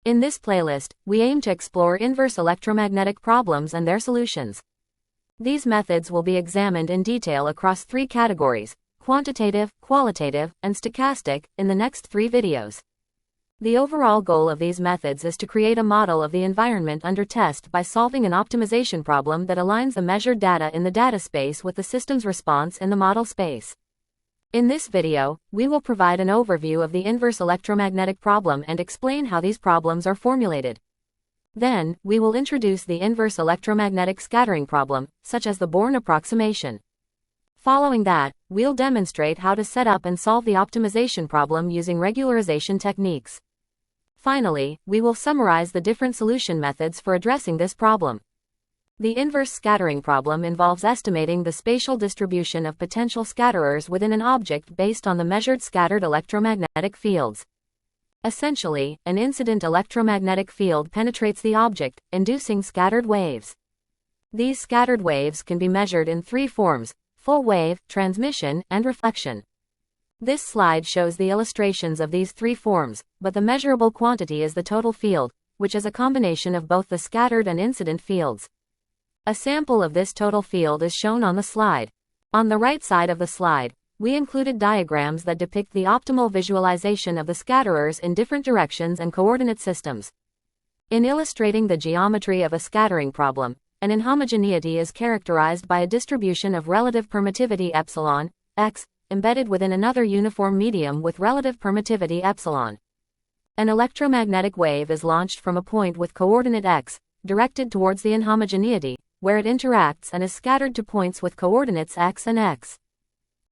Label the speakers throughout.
Speaker 1: In this playlist, we aim to explore inverse electromagnetic problems and their solutions. These methods will be examined in detail across three categories: quantitative, qualitative, and stochastic, in the next three videos. The overall goal of these methods is to create a model of the environment under test by solving an optimization problem that aligns the measured data in the data space with the system's response in the model space. In this video, we will provide an overview of the inverse electromagnetic problem and explain how these problems are formulated. Then, we will introduce the inverse electromagnetic scattering problem, such as the Born approximation. Following that, we'll demonstrate how to set up and solve the optimization problem using regularization techniques. Finally, we will summarize the different solution methods for addressing this problem. The inverse scattering problem involves estimating the spatial distribution of potential scatterers within an object based on the measured scattered electromagnetic fields. Essentially, an incident electromagnetic field penetrates the object, inducing scattered waves. These scattered waves can be measured in three forms: full wave, transmission, and reflection. This slide shows the illustrations of these three forms, but the measurable quantity is the total field, which is a combination of both the scattered and incident fields. A sample of this total field is shown on the slide. On the right side of the slide, we included diagrams that depict the optimal visualization of the scatterers in different directions and coordinate systems. In illustrating the geometry of a scattering problem, an inhomogeneity is characterized by a distribution of relative permittivity epsilon, x, embedded within another uniform medium with relative permittivity epsilon. An electromagnetic wave is launched from a point with coordinate x, directed towards the inhomogeneity, where it interacts and is scattered to points with coordinates x and x.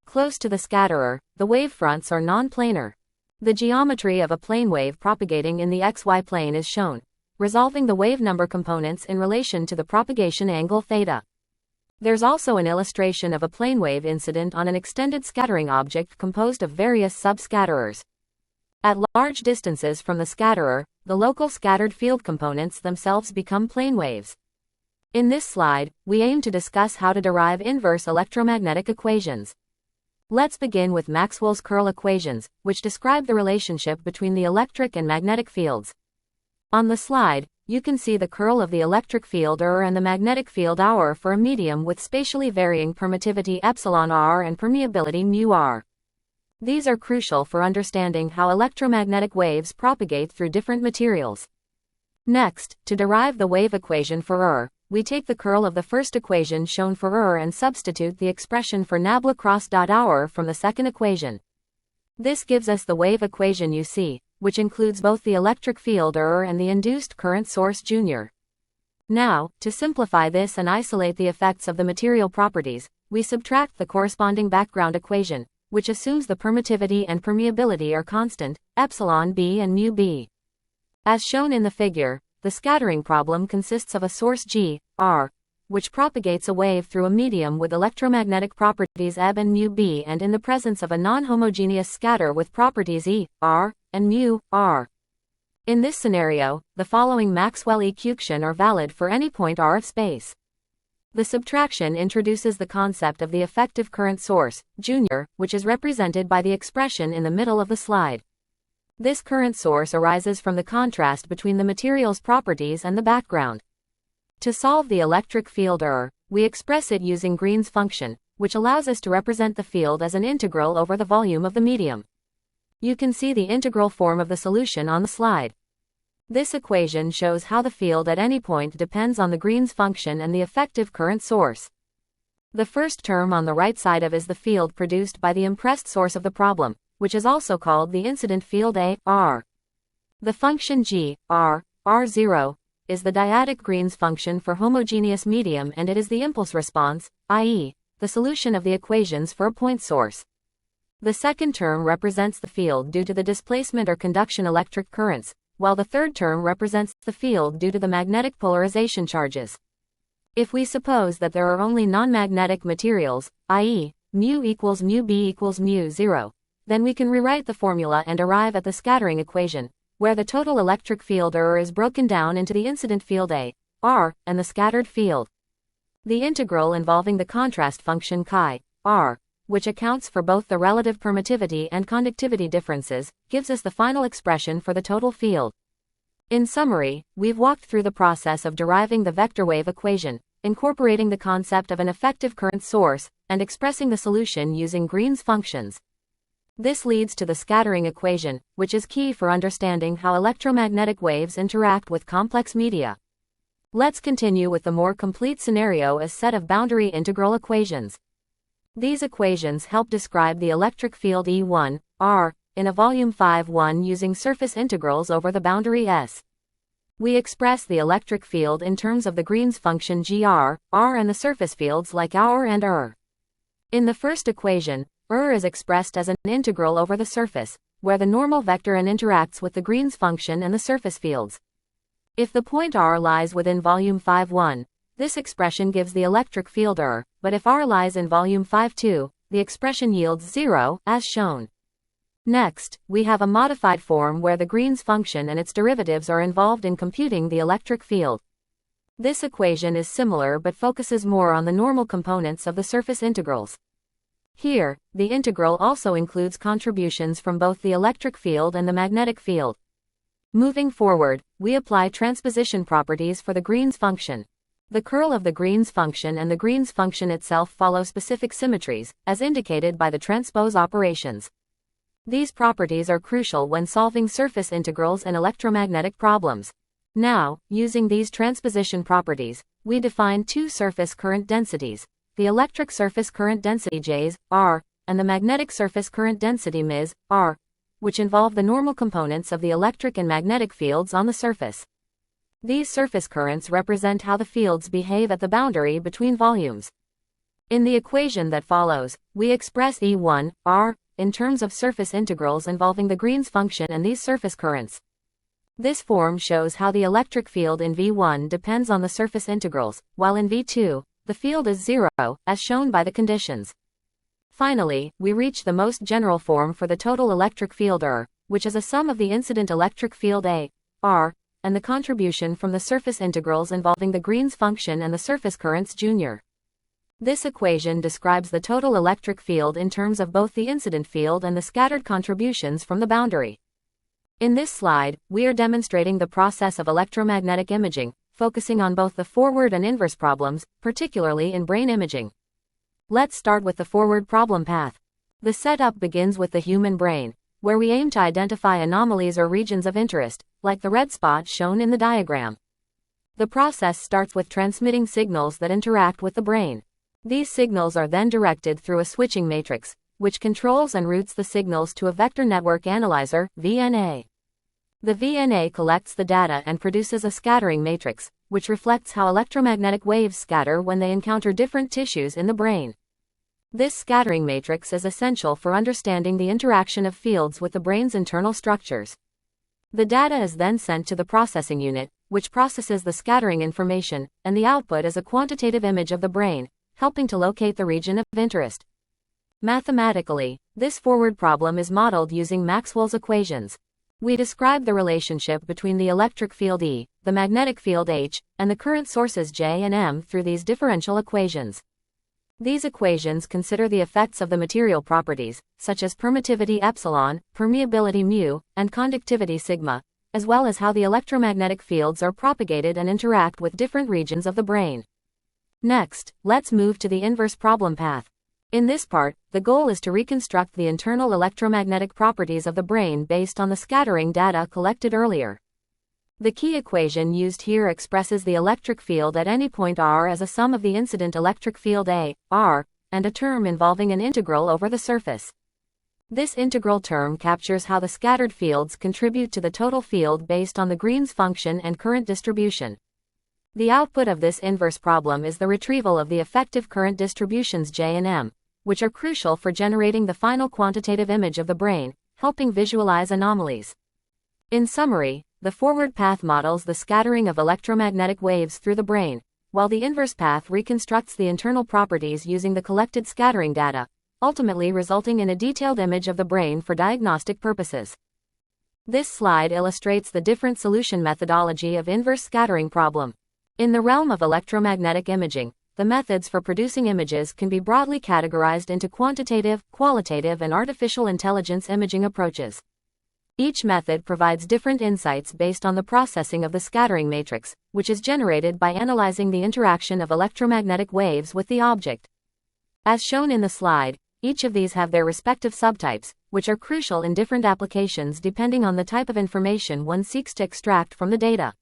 Speaker 1: Close to the scatterer, the wavefronts are non-planar. The geometry of a plane wave propagating in the xy plane is shown, resolving the wave number components in relation to the propagation angle theta. There's also an illustration of a plane wave incident on an extended scattering object composed of various sub-scatterers. At large distances from the scatterer, the local scattered field components themselves become plane waves. In this slide, we aim to discuss how to derive inverse electromagnetic equations. Let's begin with Maxwell's curl equations, which describe the relationship between the electric and magnetic fields. On the slide, you can see the curl of the electric field R and the magnetic field R for a medium with spatially varying permittivity epsilon R and permeability mu R. These are crucial for understanding how electromagnetic waves propagate through different materials. Next, to derive the wave equation for R, we take the curl of the first equation shown for R and substitute the expression for nabla cross dot R from the second equation. This gives us the wave equation you see, which includes both the electric field R and the induced current source junior. Now, to simplify this and isolate the effects of the material properties, we subtract the corresponding background equation, which assumes the permittivity and permeability are constant, epsilon b and mu b. As shown in the figure, the scattering problem consists of a source G, R, which propagates a wave through a medium with electromagnetic properties ebb and mu b and in the presence of a non-homogeneous scatter with properties E, R, and mu, R. In this scenario, the following Maxwell equations are valid for any point R of space. The subtraction introduces the concept of the effective current source, junior, which is represented by the expression in the middle of the slide. This current source arises from the contrast between the material's properties and the background. To solve the electric field R, we express it using Green's function, which allows us to represent the field as an integral over the volume of the medium. You can see the integral form of the solution on the slide. This equation shows how the field at any point depends on the Green's function and the effective current source. The first term on the right side of is the field produced by the impressed source of the problem, which is also called the incident field A, R. The function G, R, R0, is the dyadic Green's function for homogeneous medium and it is the impulse response, i.e., the solution of the equations for a point source. The second term represents the field due to the displacement or conduction electric currents, while the third term represents the field due to the magnetic polarization charges. If we suppose that there are only non-magnetic materials, i.e., mu equals mu b equals mu 0, then we can rewrite the formula and arrive at the scattering equation, where the total electric field R is broken down into the incident field A, R, and the scattered field. The integral involving the contrast function chi, R, which accounts for both the relative permittivity and conductivity differences, gives us the final expression for the total field. In summary, we've walked through the process of deriving the vector wave equation, incorporating the concept of an effective current source, and expressing the solution using Green's functions. This leads to the scattering equation, which is key for understanding how electromagnetic waves interact with complex media. Let's continue with the more complete scenario as set of boundary integral equations. These equations help describe the electric field E1, R, in a volume 5-1 using surface integrals over the boundary S. We express the electric field in terms of the Green's function gr, r and the surface fields like our and In the first equation, is expressed as an integral over the surface, where the normal vector n interacts with the Green's function and the surface fields. If the point r lies within volume 5-1, this expression gives the electric field but if r lies in volume 5-2, the expression yields 0, as shown. Next, we have a modified form where the Green's function and its derivatives are involved in computing the electric field. This equation is similar but focuses more on the normal components of the surface integrals. Here, the integral also includes contributions from both the electric field and the magnetic field. Moving forward, we apply transposition properties for the Green's function. The curl of the Green's function and the Green's function itself follow specific symmetries, as indicated by the transpose operations. These properties are crucial when solving surface integrals and electromagnetic problems. Now, using these transposition properties, we define two surface current densities, the electric surface current density Js, R, and the magnetic surface current density Ms, R, which involve the normal components of the electric and magnetic fields on the surface. These surface currents represent how the fields behave at the boundary between volumes. In the equation that follows, we express E1, R, in terms of surface integrals involving the Green's function and these surface currents. This form shows how the electric field in V1 depends on the surface integrals, while in V2, the field is 0, as shown by the conditions. Finally, we reach the most general form for the total electric field which is a sum of the incident electric field A, R, and the contribution from the surface integrals involving the Green's function and the surface currents jr. This equation describes the total electric field in terms of both the incident field and the scattered contributions from the boundary. In this slide, we are demonstrating the process of electromagnetic imaging, focusing on both the forward and inverse problems, particularly in brain imaging. Let's start with the forward problem path. The setup begins with the human brain, where we aim to identify anomalies or regions of interest, like the red spot shown in the diagram. The process starts with transmitting signals that interact with the brain. These signals are then directed through a switching matrix, which controls and routes the signals to a vector network analyzer, VNA. The VNA collects the data and produces a scattering matrix, which reflects how electromagnetic waves scatter when they encounter different tissues in the brain. This scattering matrix is essential for understanding the interaction of fields with the brain's internal structures. The data is then sent to the processing unit, which processes the scattering information, and the output is a quantitative image of the brain, helping to locate the region of interest. Mathematically, this forward problem is modeled using Maxwell's equations. We describe the relationship between the electric field E, the magnetic field H, and the current sources J and M through these differential equations. These equations consider the effects of the material properties, such as permittivity epsilon, permeability mu, and conductivity sigma, as well as how the electromagnetic fields are propagated and interact with different regions of the brain. Next, let's move to the inverse problem path. In this part, the goal is to reconstruct the internal electromagnetic properties of the brain based on the scattering data collected earlier. The key equation used here expresses the electric field at any point r as a sum of the incident electric field A, R, and a term involving an integral over the surface. This integral term captures how the scattered fields contribute to the total field based on the Green's function and current distribution. The output of this inverse problem is the retrieval of the effective current distributions J and M, which are crucial for generating the final quantitative image of the brain, helping visualize anomalies. In summary, the forward path models the scattering of electromagnetic waves through the brain, while the inverse path reconstructs the internal properties using the collected scattering data, ultimately resulting in a detailed image of the brain for diagnostic purposes. This slide illustrates the different solution methodology of inverse scattering problem. In the realm of electromagnetic imaging, the methods for producing images can be broadly categorized into quantitative, qualitative, and artificial intelligence imaging approaches. Each method provides different insights based on the processing of the scattering matrix, which is generated by analyzing the interaction of electromagnetic waves with the object. As shown in the slide, each of these have their respective subtypes, which are crucial in different applications depending on the type of information one seeks to extract from the data.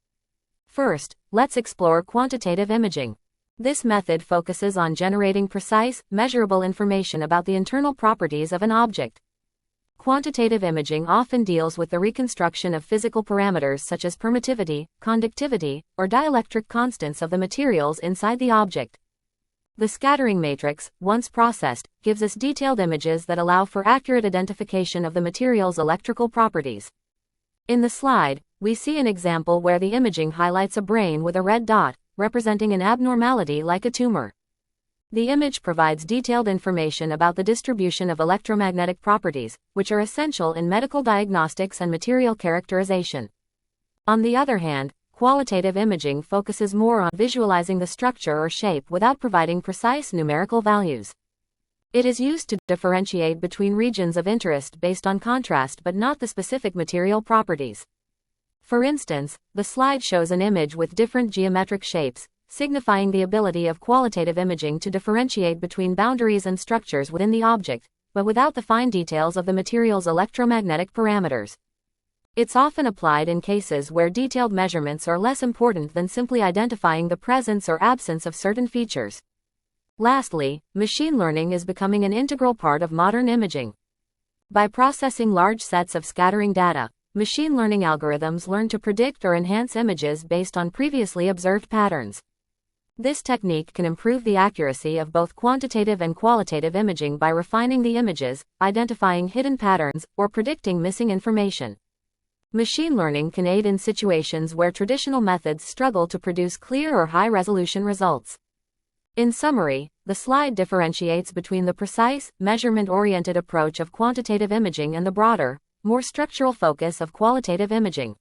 Speaker 1: First, let's explore quantitative imaging. This method focuses on generating precise, measurable information about the internal properties of an object. Quantitative imaging often deals with the reconstruction of physical parameters such as permittivity, conductivity, or dielectric constants of the materials inside the object. The scattering matrix, once processed, gives us detailed images that allow for accurate identification of the material's electrical properties. In the slide, we see an example where the imaging highlights a brain with a red dot, representing an abnormality like a tumor. The image provides detailed information about the distribution of electromagnetic properties, which are essential in medical diagnostics and material characterization. On the other hand, qualitative imaging focuses more on visualizing the structure or shape without providing precise numerical values. It is used to differentiate between regions of interest based on contrast but not the specific material properties. For instance, the slide shows an image with different geometric shapes, signifying the ability of qualitative imaging to differentiate between boundaries and structures within the object, but without the fine details of the material's electromagnetic parameters. It's often applied in cases where detailed measurements are less important than simply identifying the presence or absence of certain features. Lastly, machine learning is becoming an integral part of modern imaging. By processing large sets of scattering data, machine learning algorithms learn to predict or enhance images based on previously observed patterns. This technique can improve the accuracy of both quantitative and qualitative imaging by refining the images, identifying hidden patterns, or predicting missing information. Machine learning can aid in situations where traditional methods struggle to produce clear or high-resolution results. In summary, the slide differentiates between the precise, measurement-oriented approach of quantitative imaging and the broader, more structural focus of qualitative imaging.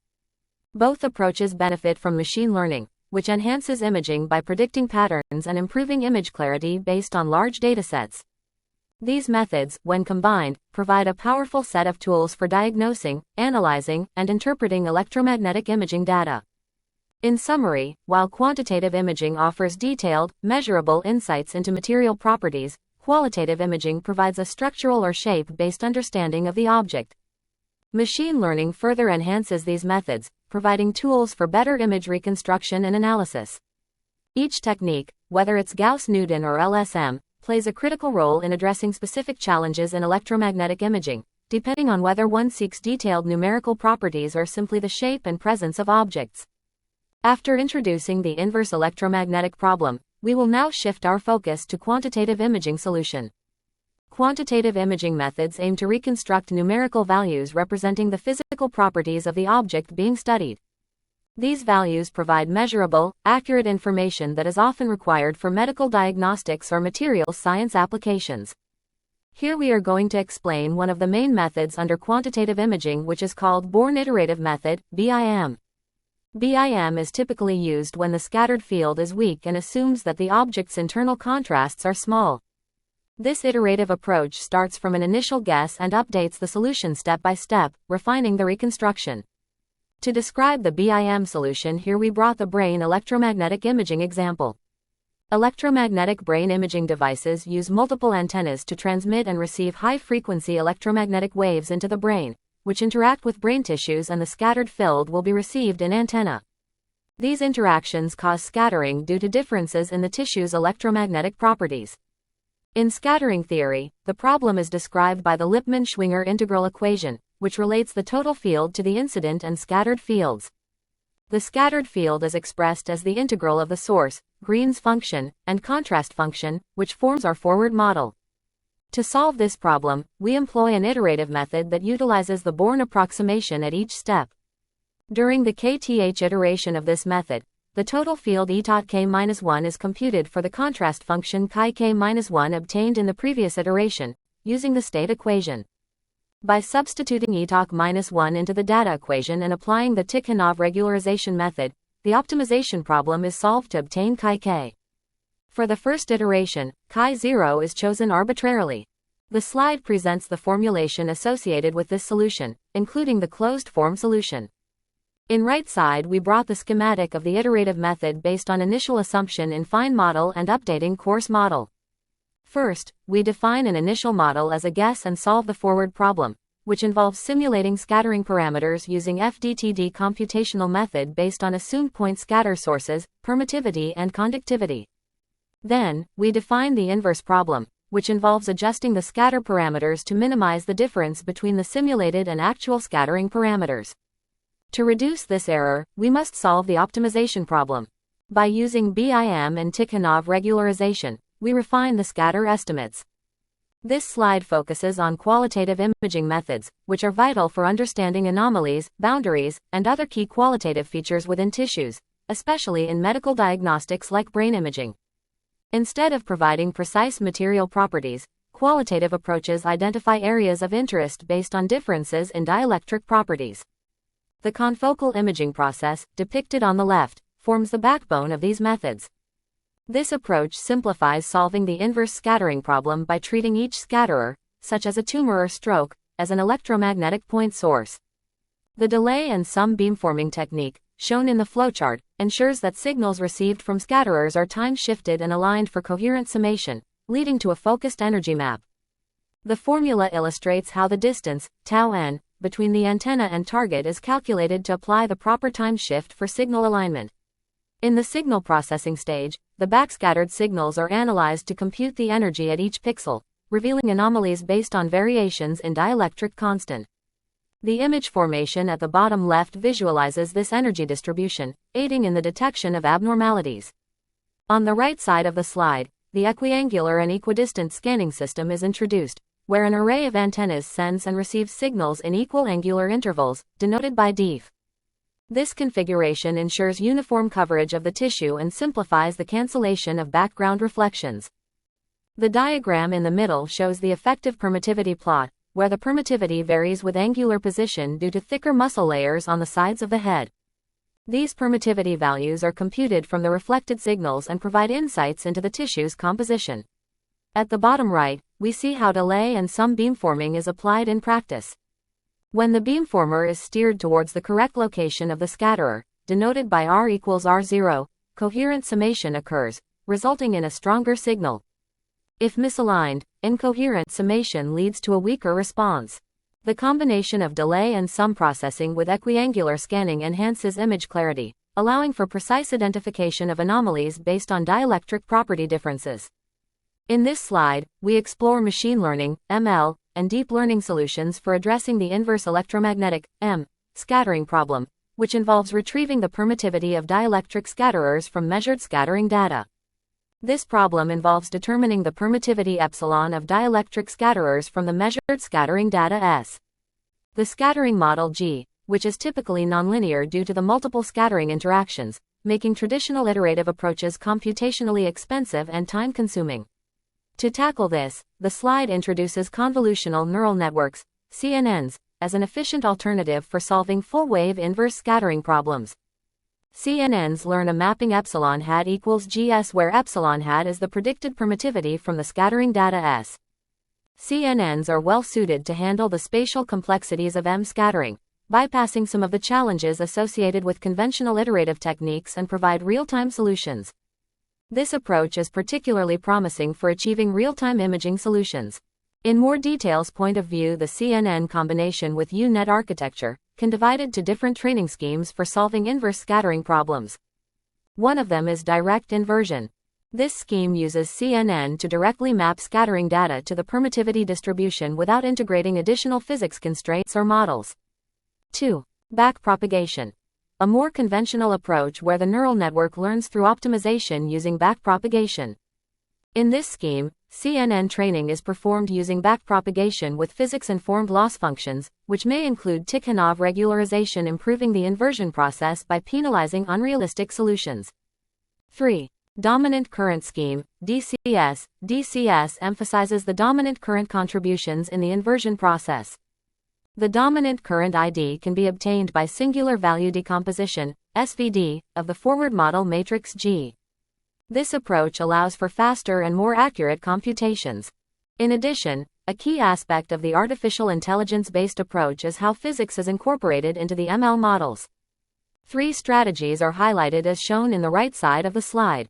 Speaker 1: Both approaches benefit from machine learning, which enhances imaging by predicting patterns and improving image clarity based on large datasets. These methods, when combined, provide a powerful set of tools for diagnosing, analyzing, and interpreting electromagnetic imaging data. In summary, while quantitative imaging offers detailed, measurable insights into material properties, qualitative imaging provides a structural or shape-based understanding of the object. Machine learning further enhances these methods, providing tools for better image reconstruction and analysis. Each technique, whether it's Gauss-Newton or LSM, plays a critical role in addressing specific challenges in electromagnetic imaging, depending on whether one seeks detailed numerical properties or simply the shape and presence of objects. After introducing the inverse electromagnetic problem, we will now shift our focus to quantitative imaging solution. Quantitative imaging methods aim to reconstruct numerical values representing the physical properties of the object being studied. These values provide measurable, accurate information that is often required for medical diagnostics or materials science applications. Here we are going to explain one of the main methods under quantitative imaging, which is called Born Iterative Method, BIM. BIM is typically used when the scattered field is weak and assumes that the object's internal contrasts are small. This iterative approach starts from an initial guess and updates the solution step by step, refining the reconstruction. To describe the BIM solution, here we brought the brain electromagnetic imaging example. Electromagnetic brain imaging devices use multiple antennas to transmit and receive high-frequency electromagnetic waves into the brain, which interact with brain tissues, and the scattered field will be received in antenna. These interactions cause scattering due to differences in the tissue's electromagnetic properties. In scattering theory, the problem is described by the Lippmann-Schwinger integral equation, which relates the total field to the incident and scattered fields. The scattered field is expressed as the integral of the source, Green's function, and contrast function, which forms our forward model. To solve this problem, we employ an iterative method that utilizes the Born approximation at each step. During the kth iteration of this method, the total field E tot k-1 is computed for the contrast function chi k-1 obtained in the previous iteration, using the state equation. By substituting E tot -1 into the data equation and applying the Tikhonov regularization method, the optimization problem is solved to obtain chi k. For the first iteration, chi 0 is chosen arbitrarily. The slide presents the formulation associated with this solution, including the closed-form solution. In right side we brought the schematic of the iterative method based on initial assumption in fine model and updating coarse model. First, we define an initial model as a guess and solve the forward problem, which involves simulating scattering parameters using FDTD computational method based on assumed point scatter sources, permittivity and conductivity. Then, we define the inverse problem, which involves adjusting the scatter parameters to minimize the difference between the simulated and actual scattering parameters. To reduce this error, we must solve the optimization problem. By using BIM and Tikhonov regularization, we refine the scatter estimates. This slide focuses on qualitative imaging methods, which are vital for understanding anomalies, boundaries, and other key qualitative features within tissues, especially in medical diagnostics like brain imaging. Instead of providing precise material properties, qualitative approaches identify areas of interest based on differences in dielectric properties. The confocal imaging process, depicted on the left, forms the backbone of these methods. This approach simplifies solving the inverse scattering problem by treating each scatterer, such as a tumor or stroke, as an electromagnetic point source. The delay and sum beamforming technique, shown in the flowchart, ensures that signals received from scatterers are time-shifted and aligned for coherent summation, leading to a focused energy map. The formula illustrates how the distance, tau n, between the antenna and target is calculated to apply the proper time shift for signal alignment. In the signal processing stage, the backscattered signals are analyzed to compute the energy at each pixel, revealing anomalies based on variations in dielectric constant. The image formation at the bottom left visualizes this energy distribution, aiding in the detection of abnormalities. On the right side of the slide, the equiangular and equidistant scanning system is introduced, where an array of antennas sends and receives signals in equal angular intervals, denoted by DIF. This configuration ensures uniform coverage of the tissue and simplifies the cancellation of background reflections. The diagram in the middle shows the effective permittivity plot, where the permittivity varies with angular position due to thicker muscle layers on the sides of the head. These permittivity values are computed from the reflected signals and provide insights into the tissue's composition. At the bottom right, we see how delay and sum beamforming is applied in practice. When the beamformer is steered towards the correct location of the scatterer, denoted by R equals R0, coherent summation occurs, resulting in a stronger signal. If misaligned, incoherent summation leads to a weaker response. The combination of delay and sum processing with equiangular scanning enhances image clarity, allowing for precise identification of anomalies based on dielectric property differences. In this slide, we explore machine learning, ML, and deep learning solutions for addressing the inverse electromagnetic, scattering problem, which involves retrieving the permittivity of dielectric scatterers from measured scattering data. This problem involves determining the permittivity epsilon of dielectric scatterers from the measured scattering data S. The scattering model G, which is typically nonlinear due to the multiple scattering interactions, making traditional iterative approaches computationally expensive and time-consuming. To tackle this, the slide introduces convolutional neural networks, CNNs, as an efficient alternative for solving full-wave inverse scattering problems. CNNs learn a mapping epsilon hat equals GS where epsilon hat is the predicted permittivity from the scattering data S. CNNs are well suited to handle the spatial complexities of scattering, bypassing some of the challenges associated with conventional iterative techniques and provide real-time solutions. This approach is particularly promising for achieving real-time imaging solutions. In more details point of view, the CNN combination with U-net architecture can divide it to different training schemes for solving inverse scattering problems. One of them is direct inversion. This scheme uses CNN to directly map scattering data to the permittivity distribution without integrating additional physics constraints or models. 2. Backpropagation. A more conventional approach where the neural network learns through optimization using backpropagation. In this scheme, CNN training is performed using backpropagation with physics-informed loss functions, which may include Tikhonov regularization, improving the inversion process by penalizing unrealistic solutions. 3. Dominant current scheme, DCS. DCS emphasizes the dominant current contributions in the inversion process. The dominant current ID can be obtained by singular value decomposition, SVD, of the forward model matrix G. This approach allows for faster and more accurate computations. In addition, A key aspect of the artificial intelligence-based approach is how physics is incorporated into the ML models. 3 strategies are highlighted as shown in the right side of the slide.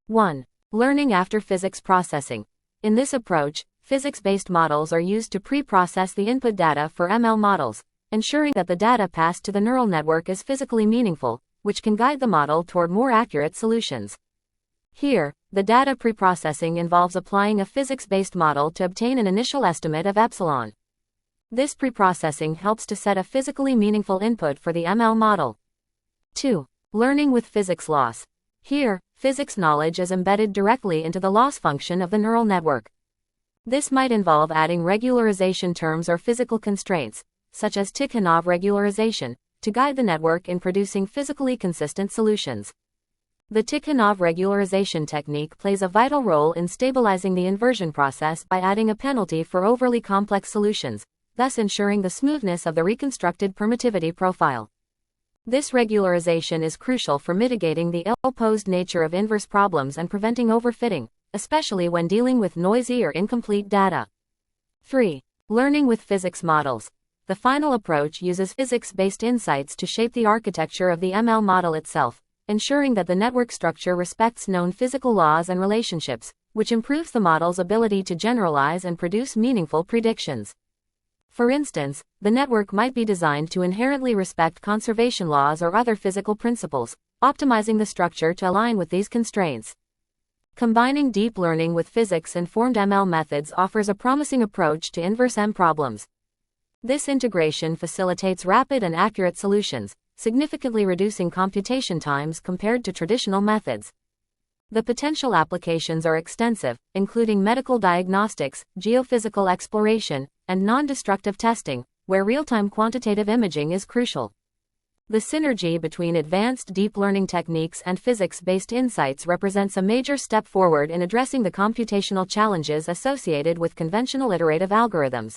Speaker 1: 1. Learning after physics processing. In this approach, physics-based models are used to pre-process the input data for ML models, ensuring that the data passed to the neural network is physically meaningful, which can guide the model toward more accurate solutions. Here, the data preprocessing involves applying a physics-based model to obtain an initial estimate of epsilon. This preprocessing helps to set a physically meaningful input for the ML model. 2. Learning with physics loss. Here, physics knowledge is embedded directly into the loss function of the neural network. This might involve adding regularization terms or physical constraints, such as Tikhonov regularization, to guide the network in producing physically consistent solutions. The Tikhonov regularization technique plays a vital role in stabilizing the inversion process by adding a penalty for overly complex solutions, thus ensuring the smoothness of the reconstructed permittivity profile. This regularization is crucial for mitigating the ill-posed nature of inverse problems and preventing overfitting, especially when dealing with noisy or incomplete data. 3. Learning with physics models. The final approach uses physics-based insights to shape the architecture of the ML model itself, ensuring that the network structure respects known physical laws and relationships, which improves the model's ability to generalize and produce meaningful predictions. For instance, the network might be designed to inherently respect conservation laws or other physical principles, optimizing the structure to align with these constraints. Combining deep learning with physics-informed ML methods offers a promising approach to inverse M problems. This integration facilitates rapid and accurate solutions, significantly reducing computation times compared to traditional methods. The potential applications are extensive, including medical diagnostics, geophysical exploration, and non-destructive testing, where real-time quantitative imaging is crucial. The synergy between advanced deep learning techniques and physics-based insights represents a major step forward in addressing the computational challenges associated with conventional iterative algorithms.